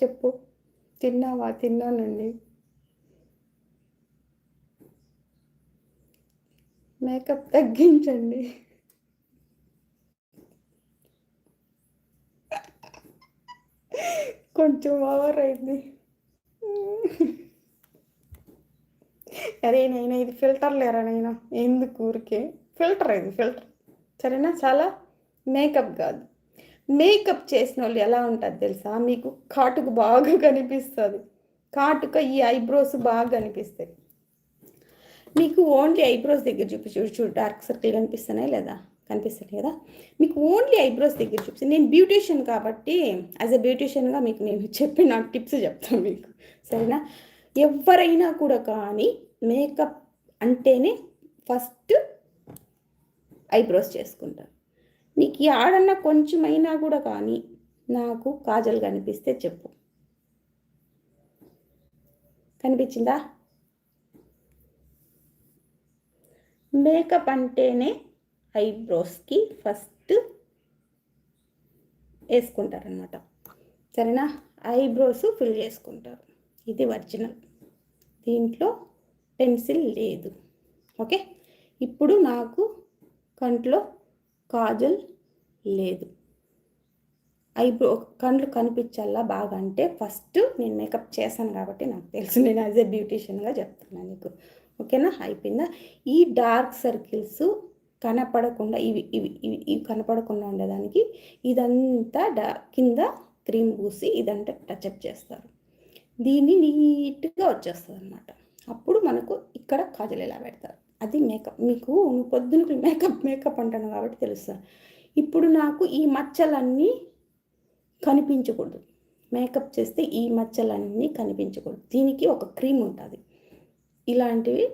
చెప్పు. తిన్నావా? తిన్నానండి. మేకప్ తగ్గించండి. కొంచెం ఓవర్ అయింది. అరే నైనా ఇది ఫిల్టర్ లేరా నైనా, ఎందుకు ఊరికే ఫిల్టర్, ఇది ఫిల్టర్ సరేనా? చాలా మేకప్ కాదు. మేకప్ చేసిన వాళ్ళు ఎలా ఉంటుంది తెలుసా? మీకు కాటుకు బాగా కనిపిస్తుంది. కాటుక ఈ ఐబ్రోస్ బాగా కనిపిస్తాయి. మీకు ఓన్లీ ఐబ్రోస్ దగ్గర చూడు డార్క్ సర్కిల్ కనిపిస్తున్నాయి లేదా? కనిపిస్తాయి కదా? మీకు ఓన్లీ ఐబ్రోస్ దగ్గర చూపిస్తాను. నేను బ్యూటీషియన్ కాబట్టి యాజ్ ఎ బ్యూటీషియన్గా మీకు నేను చెప్పిన టిప్స్ చెప్తాను మీకు, సరేనా? ఎవరైనా కూడా కానీ మేకప్ అంటేనే ఫస్ట్ ఐబ్రోస్ చేసుకుంటారు. నీకు ఆడన్నా కొంచెమైనా కూడా కానీ నాకు కాజల్ కనిపిస్తే చెప్పు. కనిపించిందా? మేకప్ అంటేనే ఐబ్రోస్కి ఫస్ట్ వేసుకుంటారనమాట, సరేనా? ఐబ్రోస్ ఫిల్ చేసుకుంటారు. ఇది ఒరిజినల్, దీంట్లో పెన్సిల్ లేదు. ఓకే, ఇప్పుడు నాకు కంట్లో కాజల్ లేదు. ఐబ్రో కళ్ళు కనిపించాలా బాగా అంటే ఫస్ట్ నేను మేకప్ చేశాను కాబట్టి నాకు తెలుసు. నేను యాజ్ ఏ బ్యూటీషియన్గా చెప్తున్నాను నీకు, ఓకేనా? అయిపోయిందా? ఈ డార్క్ సర్కిల్స్ కనపడకుండా ఇవి ఇవి ఇవి ఇవి కనపడకుండా ఉండడానికి ఇదంతా కింద క్రీమ్ పూసి ఇదంతా టచ్అప్ చేస్తారు. దీన్ని నీట్గా వచ్చేస్తుంది అనమాట. అప్పుడు మనకు ఇక్కడ కాజల్ ఎలా పెడతారు, అది మేకప్. మీకు పొద్దున మేకప్ అంటాను కాబట్టి తెలుస్తుంది. ఇప్పుడు నాకు ఈ మచ్చలన్నీ కనిపించకూడదు. మేకప్ చేస్తే ఈ మచ్చలన్నీ కనిపించకూడదు. దీనికి ఒక క్రీమ్ ఉంటుంది, ఇలాంటివి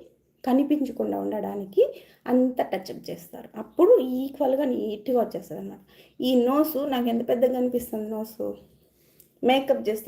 కనిపించకుండా ఉండడానికి అంత టచ్అప్ చేస్తారు. అప్పుడు ఈక్వల్గా నీట్గా వచ్చేస్తుంది అన్నమాట. ఈ నోసు నాకు ఎంత పెద్దగా కనిపిస్తుంది, నోసు మేకప్ చేస్తే